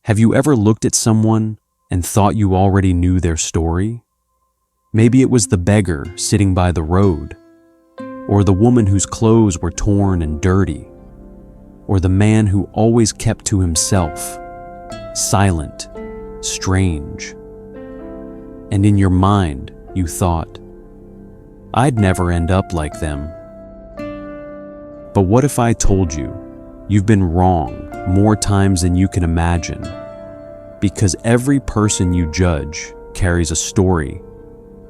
Have you ever looked at someone and thought you already knew their story? Maybe it was the beggar sitting by the road, or the woman whose clothes were torn and dirty, or the man who always kept to himself, silent, strange. And in your mind, you thought, I'd never end up like them. But what if I told you, you've been wrong more times than you can imagine? Because every person you judge carries a story,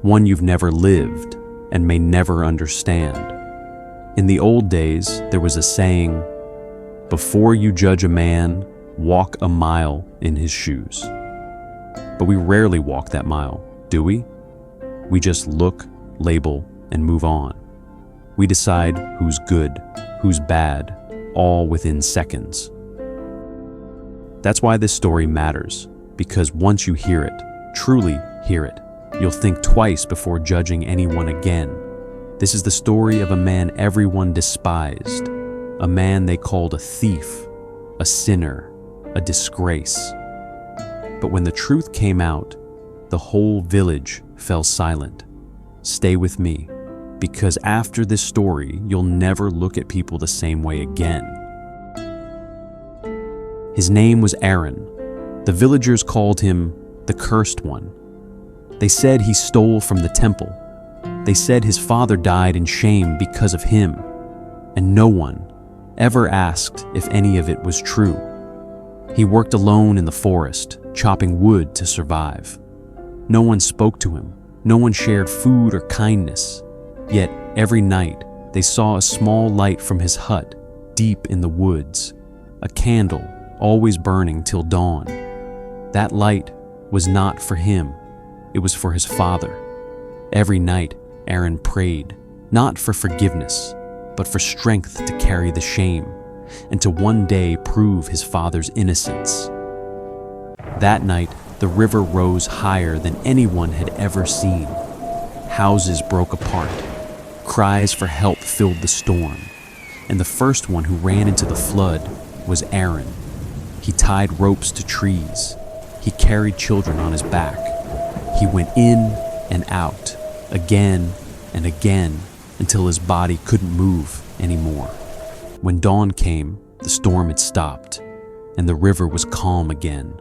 one you've never lived and may never understand. In the old days, there was a saying, before you judge a man, walk a mile in his shoes. But we rarely walk that mile, do we? We just look, label, and move on. We decide who's good, who's bad, all within seconds. That's why this story matters, because once you hear it, truly hear it, you'll think twice before judging anyone again. This is the story of a man everyone despised, a man they called a thief, a sinner, a disgrace. But when the truth came out, the whole village fell silent. Stay with me, because after this story, you'll never look at people the same way again. His name was Aron. The villagers called him the Cursed One. They said he stole from the temple. They said his father died in shame because of him, and no one ever asked if any of it was true. He worked alone in the forest, chopping wood to survive. No one spoke to him. No one shared food or kindness. Yet every night they saw a small light from his hut deep in the woods, a candle always burning till dawn. That light was not for him. It was for his father. Every night Aron prayed, not for forgiveness, but for strength to carry the shame and to one day prove his father's innocence. That night, the river rose higher than anyone had ever seen. Houses broke apart. Cries for help filled the storm. And the first one who ran into the flood was Aron. He tied ropes to trees. He carried children on his back. He went in and out, again and again, until his body couldn't move anymore. When dawn came, the storm had stopped, and the river was calm again.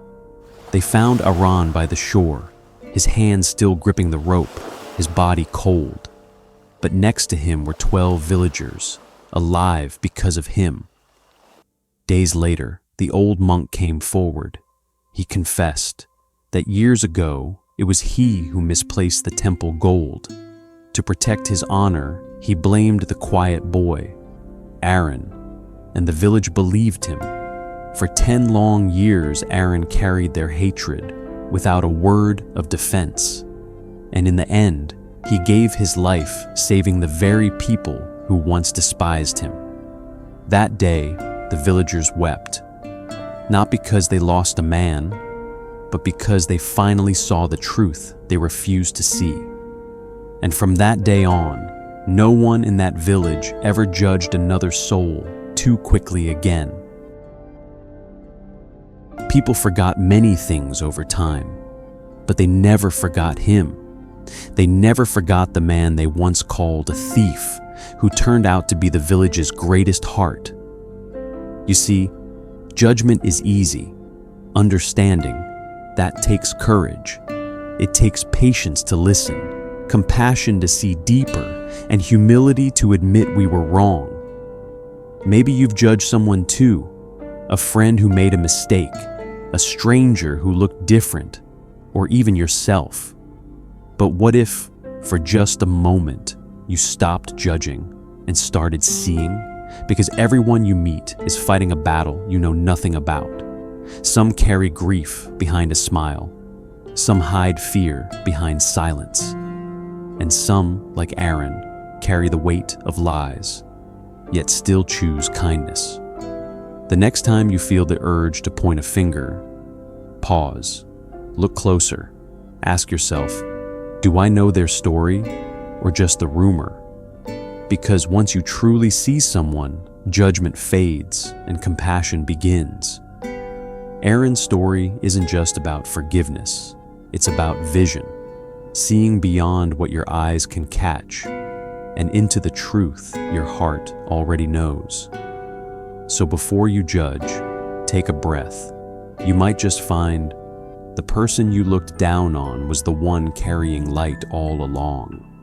They found Aron by the shore, his hands still gripping the rope, his body cold. But next to him were 12 villagers, alive because of him. Days later, the old monk came forward. He confessed that years ago, it was he who misplaced the temple gold. To protect his honor, he blamed the quiet boy, Aron, and the village believed him. For 10 long years, Aron carried their hatred without a word of defense. And in the end, he gave his life saving the very people who once despised him. That day, the villagers wept, not because they lost a man, but because they finally saw the truth they refused to see. And from that day on, no one in that village ever judged another soul too quickly again. People forgot many things over time, but they never forgot him. They never forgot the man they once called a thief, who turned out to be the village's greatest heart. You see, judgment is easy. Understanding, that takes courage. It takes patience to listen, compassion to see deeper, and humility to admit we were wrong. Maybe you've judged someone too, a friend who made a mistake, a stranger who looked different, or even yourself. But what if, for just a moment, you stopped judging and started seeing? Because everyone you meet is fighting a battle you know nothing about. Some carry grief behind a smile. Some hide fear behind silence. And some, like Aron, carry the weight of lies, yet still choose kindness. The next time you feel the urge to point a finger, pause, look closer, ask yourself, do I know their story or just the rumor? Because once you truly see someone, judgment fades and compassion begins. Aron's story isn't just about forgiveness, it's about vision, seeing beyond what your eyes can catch and into the truth your heart already knows. So before you judge, take a breath. You might just find the person you looked down on was the one carrying light all along.